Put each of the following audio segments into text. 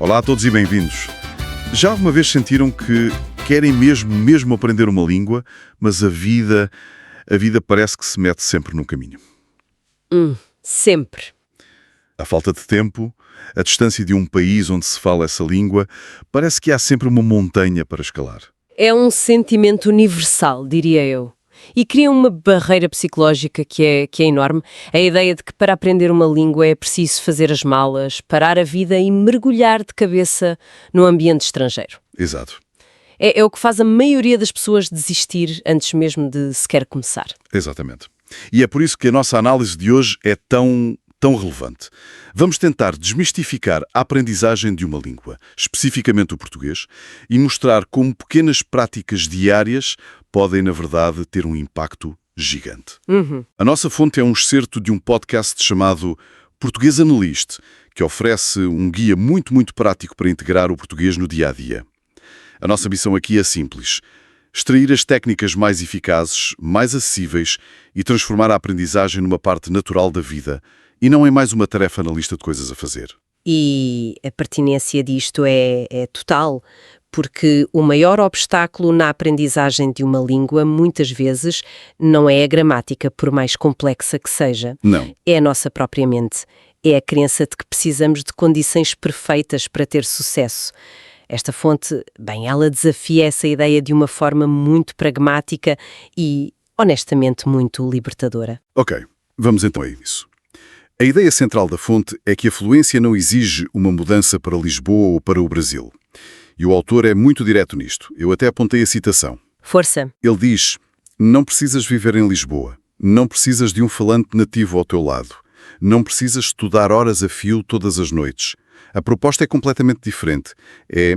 Olá a todos e bem-vindos. Já alguma vez sentiram que querem mesmo aprender uma língua, mas a vida parece que se mete sempre no caminho? Sempre. A falta de tempo, a distância de um país onde se fala essa língua, parece que há sempre uma montanha para escalar. É um sentimento universal, diria eu. E cria uma barreira psicológica que é enorme. A ideia de que para aprender uma língua é preciso fazer as malas, parar a vida e mergulhar de cabeça no ambiente estrangeiro. Exato. É o que faz a maioria das pessoas desistir antes mesmo de sequer começar. Exatamente. E é por isso que a nossa análise de hoje é tão relevante. Vamos tentar desmistificar a aprendizagem de uma língua, especificamente o português, e mostrar como pequenas práticas diárias podem, na verdade, ter um impacto gigante. A nossa fonte é um excerto de um podcast chamado Português Analyst, que oferece um guia muito prático para integrar o português no dia-a-dia. A nossa missão aqui é simples: extrair as técnicas mais eficazes, mais acessíveis e transformar a aprendizagem numa parte natural da vida e não em mais uma tarefa na lista de coisas a fazer. E a pertinência disto é total, porque o maior obstáculo na aprendizagem de uma língua, muitas vezes, não é a gramática, por mais complexa que seja. Não. É a nossa própria mente. É a crença de que precisamos de condições perfeitas para ter sucesso. Esta fonte, ela desafia essa ideia de uma forma muito pragmática e, honestamente, muito libertadora. Ok, vamos então a isso. A ideia central da fonte é que a fluência não exige uma mudança para Lisboa ou para o Brasil. E o autor é muito direto nisto. Eu até apontei a citação. Força. Ele diz: não precisas viver em Lisboa. Não precisas de um falante nativo ao teu lado. Não precisas estudar horas a fio todas as noites. A proposta é completamente diferente. É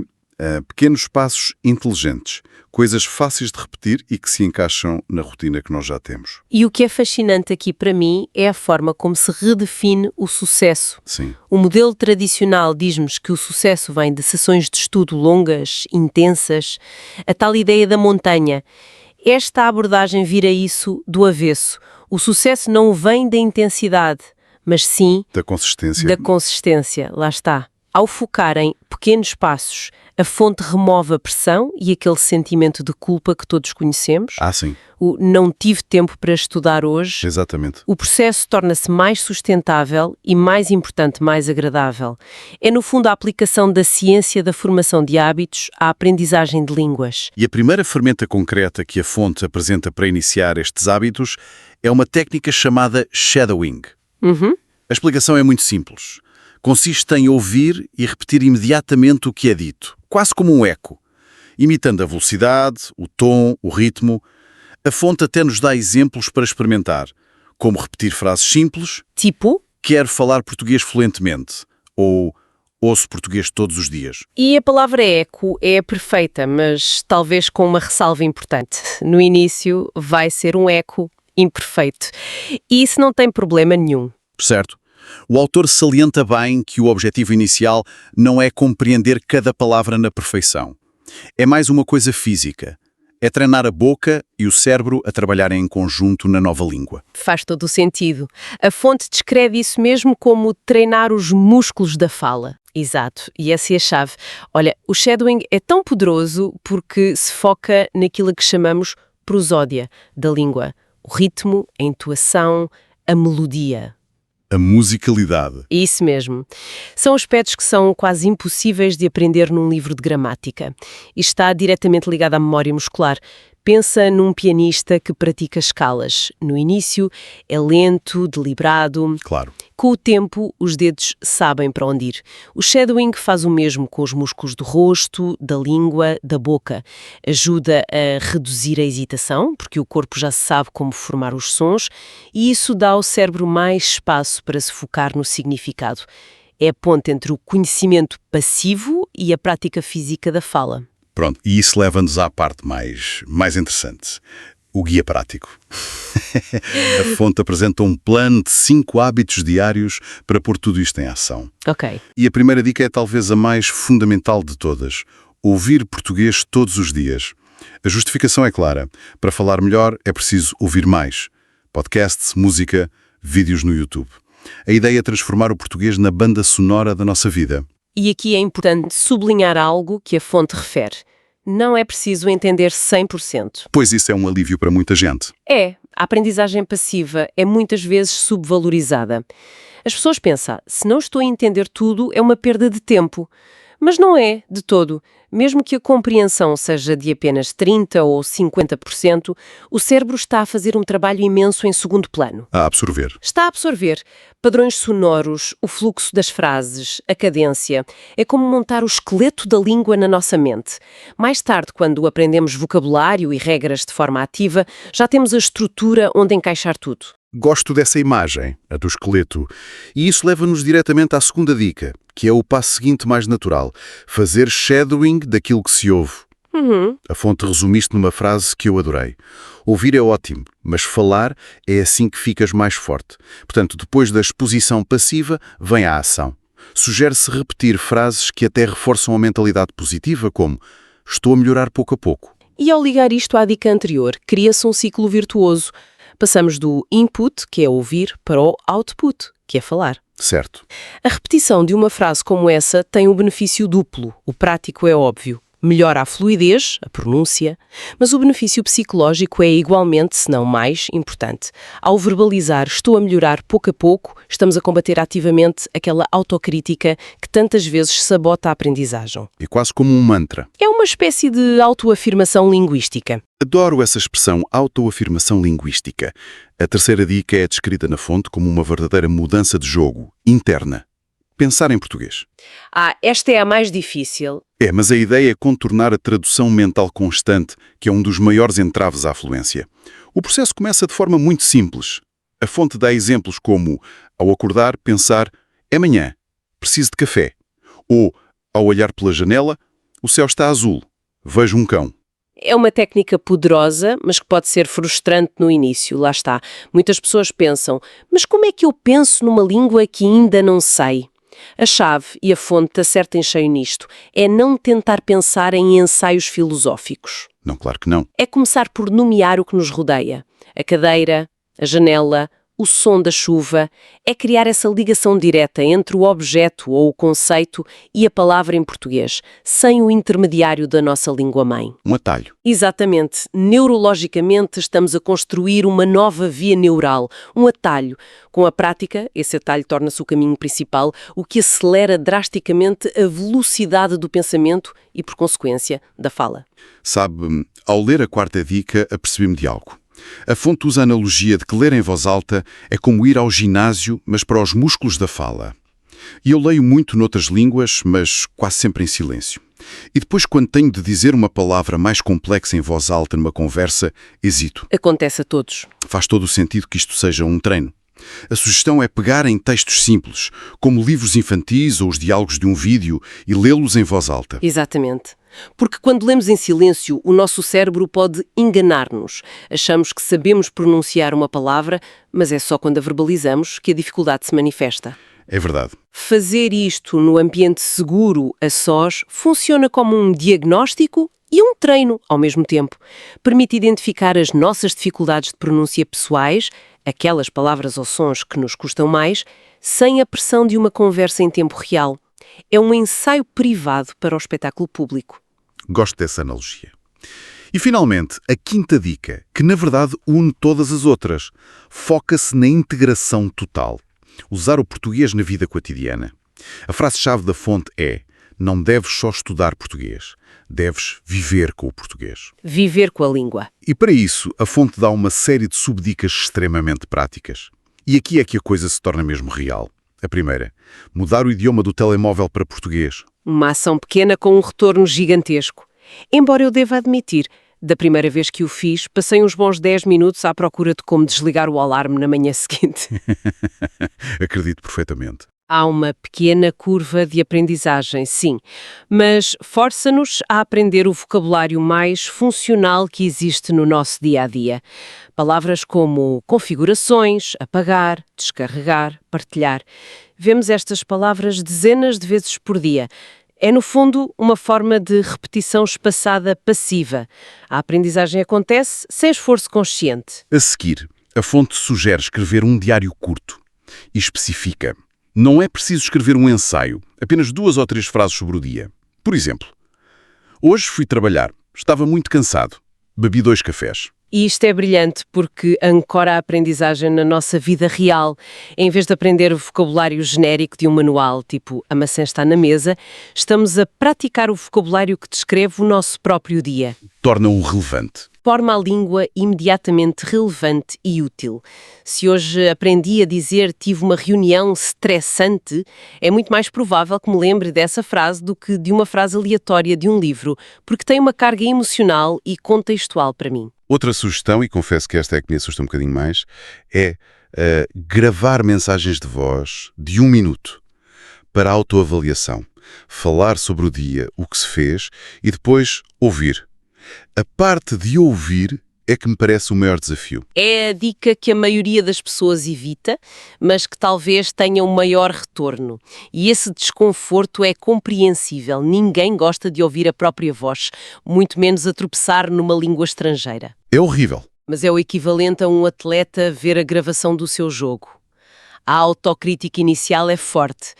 pequenos passos inteligentes, coisas fáceis de repetir e que se encaixam na rotina que nós já temos. E o que é fascinante aqui para mim é a forma como se redefine o sucesso. Sim. O modelo tradicional diz-nos que o sucesso vem de sessões de estudo longas, intensas, a tal ideia da montanha. Esta abordagem vira isso do avesso. O sucesso não vem da intensidade, mas sim Da consistência. da consistência. Lá está. Ao focar em pequenos passos, a fonte remove a pressão e aquele sentimento de culpa que todos conhecemos. Sim. O não tive tempo para estudar hoje. Exatamente. O processo torna-se mais sustentável e, mais importante, mais agradável. É, no fundo, a aplicação da ciência da formação de hábitos à aprendizagem de línguas. E a primeira ferramenta concreta que a fonte apresenta para iniciar estes hábitos é uma técnica chamada shadowing. A explicação é muito simples. Consiste em ouvir e repetir imediatamente o que é dito, quase como um eco, imitando a velocidade, o tom, o ritmo. A fonte até nos dá exemplos para experimentar, como repetir frases simples, Tipo? quero falar português fluentemente, ou ouço português todos os dias. E a palavra eco é perfeita, mas talvez com uma ressalva importante. No início vai ser um eco imperfeito. E isso não tem problema nenhum. Certo? O autor salienta bem que o objetivo inicial não é compreender cada palavra na perfeição. É mais uma coisa física. É treinar a boca e o cérebro a trabalharem em conjunto na nova língua. Faz todo o sentido. A fonte descreve isso mesmo como treinar os músculos da fala. Exato, e essa é a chave. Olha, o shadowing é tão poderoso porque se foca naquilo que chamamos prosódia da língua. O ritmo, a entoação, a melodia. A musicalidade. Isso mesmo. São aspectos que são quase impossíveis de aprender num livro de gramática. E está diretamente ligado à memória muscular. Pensa num pianista que pratica escalas. No início é lento, deliberado. Claro. Com o tempo, os dedos sabem para onde ir. O shadowing faz o mesmo com os músculos do rosto, da língua, da boca. Ajuda a reduzir a hesitação, porque o corpo já sabe como formar os sons, e isso dá ao cérebro mais espaço para se focar no significado. É a ponte entre o conhecimento passivo e a prática física da fala. Pronto, e isso leva-nos à parte mais interessante. O guia prático. A fonte apresenta um plano de 5 hábitos diários para pôr tudo isto em ação. Ok. E a primeira dica é talvez a mais fundamental de todas: ouvir português todos os dias. A justificação é clara. Para falar melhor é preciso ouvir mais. Podcasts, música, vídeos no YouTube. A ideia é transformar o português na banda sonora da nossa vida. E aqui é importante sublinhar algo que a fonte refere. Não é preciso entender 100%. Pois isso é um alívio para muita gente. A aprendizagem passiva é muitas vezes subvalorizada. As pessoas pensam, se não estou a entender tudo, é uma perda de tempo. Mas não é, de todo. Mesmo que a compreensão seja de apenas 30% ou 50%, o cérebro está a fazer um trabalho imenso em segundo plano. A absorver. Está a absorver padrões sonoros, o fluxo das frases, a cadência. É como montar o esqueleto da língua na nossa mente. Mais tarde, quando aprendemos vocabulário e regras de forma ativa, já temos a estrutura onde encaixar tudo. Gosto dessa imagem, a do esqueleto. E isso leva-nos diretamente à segunda dica, que é o passo seguinte mais natural. Fazer shadowing daquilo que se ouve. A fonte resume isto numa frase que eu adorei. Ouvir é ótimo, mas falar é assim que ficas mais forte. Portanto, depois da exposição passiva, vem a ação. Sugere-se repetir frases que até reforçam a mentalidade positiva, como estou a melhorar pouco a pouco. E ao ligar isto à dica anterior, cria-se um ciclo virtuoso. Passamos do input, que é ouvir, para o output, que é falar. Certo. A repetição de uma frase como essa tem um benefício duplo. O prático é óbvio. Melhora a fluidez, a pronúncia, mas o benefício psicológico é igualmente, se não mais, importante. Ao verbalizar estou a melhorar pouco a pouco, estamos a combater ativamente aquela autocrítica que tantas vezes sabota a aprendizagem. É quase como um mantra. É uma espécie de autoafirmação linguística. Adoro essa expressão autoafirmação linguística. A terceira dica é descrita na fonte como uma verdadeira mudança de jogo, interna. Pensar em português. Esta é a mais difícil. Mas a ideia é contornar a tradução mental constante, que é um dos maiores entraves à fluência. O processo começa de forma muito simples. A fonte dá exemplos como, ao acordar, pensar, é manhã, preciso de café. Ou, ao olhar pela janela, o céu está azul, vejo um cão. É uma técnica poderosa, mas que pode ser frustrante no início, lá está. Muitas pessoas pensam, mas como é que eu penso numa língua que ainda não sei? A chave e a fonte acertam em cheio nisto. É não tentar pensar em ensaios filosóficos. Não, claro que não. É começar por nomear o que nos rodeia. A cadeira, a janela, o som da chuva. É criar essa ligação direta entre o objeto ou o conceito e a palavra em português, sem o intermediário da nossa língua-mãe. Um atalho. Exatamente. Neurologicamente estamos a construir uma nova via neural, um atalho. Com a prática, esse atalho torna-se o caminho principal, o que acelera drasticamente a velocidade do pensamento e, por consequência, da fala. Sabe, ao ler a quarta dica, apercebi-me de algo. A fonte usa a analogia de que ler em voz alta é como ir ao ginásio, mas para os músculos da fala. E eu leio muito noutras línguas, mas quase sempre em silêncio. E depois, quando tenho de dizer uma palavra mais complexa em voz alta numa conversa, hesito. Acontece a todos. Faz todo o sentido que isto seja um treino. A sugestão é pegar em textos simples, como livros infantis ou os diálogos de um vídeo, e lê-los em voz alta. Exatamente. Porque quando lemos em silêncio, o nosso cérebro pode enganar-nos. Achamos que sabemos pronunciar uma palavra, mas é só quando a verbalizamos que a dificuldade se manifesta. É verdade. Fazer isto no ambiente seguro, a sós, funciona como um diagnóstico e um treino ao mesmo tempo. Permite identificar as nossas dificuldades de pronúncia pessoais, aquelas palavras ou sons que nos custam mais, sem a pressão de uma conversa em tempo real. É um ensaio privado para o espetáculo público. Gosto dessa analogia. E, finalmente, a quinta dica, que na verdade une todas as outras, foca-se na integração total. Usar o português na vida cotidiana. A frase-chave da fonte é: não deves só estudar português, deves viver com o português. Viver com a língua. E para isso, a fonte dá uma série de subdicas extremamente práticas. E aqui é que a coisa se torna mesmo real. A primeira, mudar o idioma do telemóvel para português. Uma ação pequena com um retorno gigantesco. Embora eu deva admitir, da primeira vez que o fiz, passei uns bons 10 minutos à procura de como desligar o alarme na manhã seguinte. Acredito perfeitamente. Há uma pequena curva de aprendizagem, sim, mas força-nos a aprender o vocabulário mais funcional que existe no nosso dia-a-dia. Palavras como configurações, apagar, descarregar, partilhar. Vemos estas palavras dezenas de vezes por dia. É, no fundo, uma forma de repetição espaçada passiva. A aprendizagem acontece sem esforço consciente. A seguir, a fonte sugere escrever um diário curto e especifica: Não é preciso escrever um ensaio, apenas 2 ou 3 frases sobre o dia. Por exemplo, hoje fui trabalhar, estava muito cansado, bebi 2 cafés. E isto é brilhante porque ancora a aprendizagem na nossa vida real. Em vez de aprender o vocabulário genérico de um manual, tipo a maçã está na mesa, estamos a praticar o vocabulário que descreve o nosso próprio dia. Torna-o relevante. Forma a língua imediatamente relevante e útil. Se hoje aprendi a dizer tive uma reunião estressante, é muito mais provável que me lembre dessa frase do que de uma frase aleatória de um livro, porque tem uma carga emocional e contextual para mim. Outra sugestão, e confesso que esta é que me assusta um bocadinho mais, é gravar mensagens de voz de 1 minuto para autoavaliação. Falar sobre o dia, o que se fez e depois ouvir. A parte de ouvir é que me parece o maior desafio. É a dica que a maioria das pessoas evita, mas que talvez tenha um maior retorno. E esse desconforto é compreensível. Ninguém gosta de ouvir a própria voz, muito menos a tropeçar numa língua estrangeira. É horrível. Mas é o equivalente a um atleta ver a gravação do seu jogo. A autocrítica inicial é forte,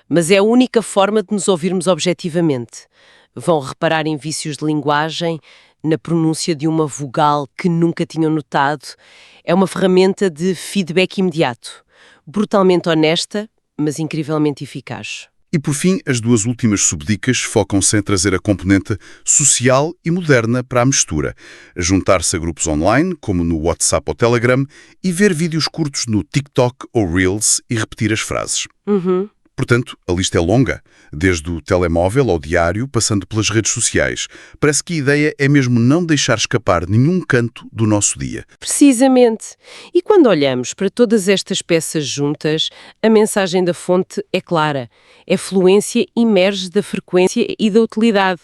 mas é a única forma de nos ouvirmos objetivamente. Vão reparar em vícios de linguagem, na pronúncia de uma vogal que nunca tinham notado. É uma ferramenta de feedback imediato, brutalmente honesta, mas incrivelmente eficaz. E por fim, as 2 últimas subdicas focam-se em trazer a componente social e moderna para a mistura. Juntar-se a grupos online, como no WhatsApp ou Telegram, e ver vídeos curtos no TikTok ou Reels e repetir as frases. Portanto, a lista é longa, desde o telemóvel ao diário, passando pelas redes sociais. Parece que a ideia é mesmo não deixar escapar nenhum canto do nosso dia. Precisamente. E quando olhamos para todas estas peças juntas, a mensagem da fonte é clara. A fluência emerge da frequência e da utilidade.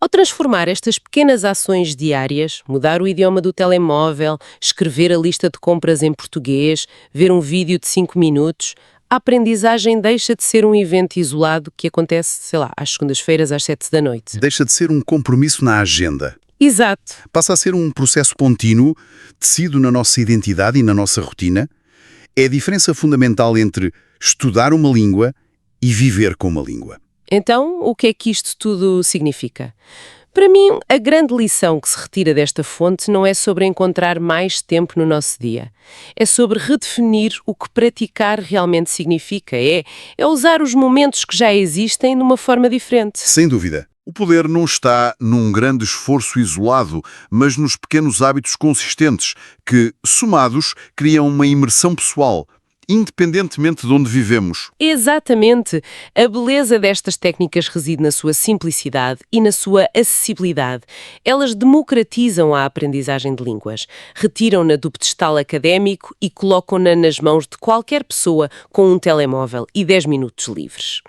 Ao transformar estas pequenas ações diárias, mudar o idioma do telemóvel, escrever a lista de compras em português, ver um vídeo de 5 minutos, a aprendizagem deixa de ser um evento isolado que acontece, às segundas-feiras às 7 da noite. Deixa de ser um compromisso na agenda. Exato. Passa a ser um processo contínuo, tecido na nossa identidade e na nossa rotina. É a diferença fundamental entre estudar uma língua e viver com uma língua. Então, o que é que isto tudo significa? Para mim, a grande lição que se retira desta fonte não é sobre encontrar mais tempo no nosso dia. É sobre redefinir o que praticar realmente significa. É usar os momentos que já existem de uma forma diferente. Sem dúvida. O poder não está num grande esforço isolado, mas nos pequenos hábitos consistentes que, somados, criam uma imersão pessoal, independentemente de onde vivemos. Exatamente. A beleza destas técnicas reside na sua simplicidade e na sua acessibilidade. Elas democratizam a aprendizagem de línguas, retiram-na do pedestal académico e colocam-na nas mãos de qualquer pessoa com um telemóvel e 10 minutos livres.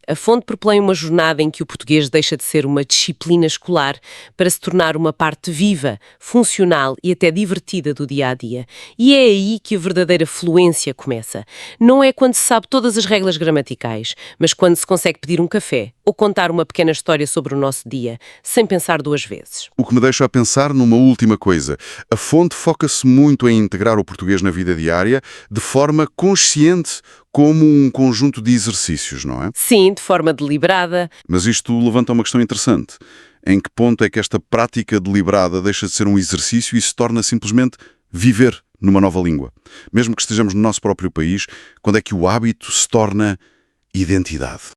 A fonte propõe uma jornada em que o português deixa de ser uma disciplina escolar para se tornar uma parte viva, funcional e até divertida do dia-a-dia. E é aí que a verdadeira fluência começa. Não é quando se sabe todas as regras gramaticais, mas quando se consegue pedir um café ou contar uma pequena história sobre o nosso dia, sem pensar 2 vezes. O que me deixa a pensar numa última coisa. A fonte foca-se muito em integrar o português na vida diária de forma consciente, como um conjunto de exercícios, não é? Sim, de forma deliberada. Mas isto levanta uma questão interessante. Em que ponto é que esta prática deliberada deixa de ser um exercício e se torna simplesmente viver numa nova língua? Mesmo que estejamos no nosso próprio país, quando é que o hábito se torna identidade?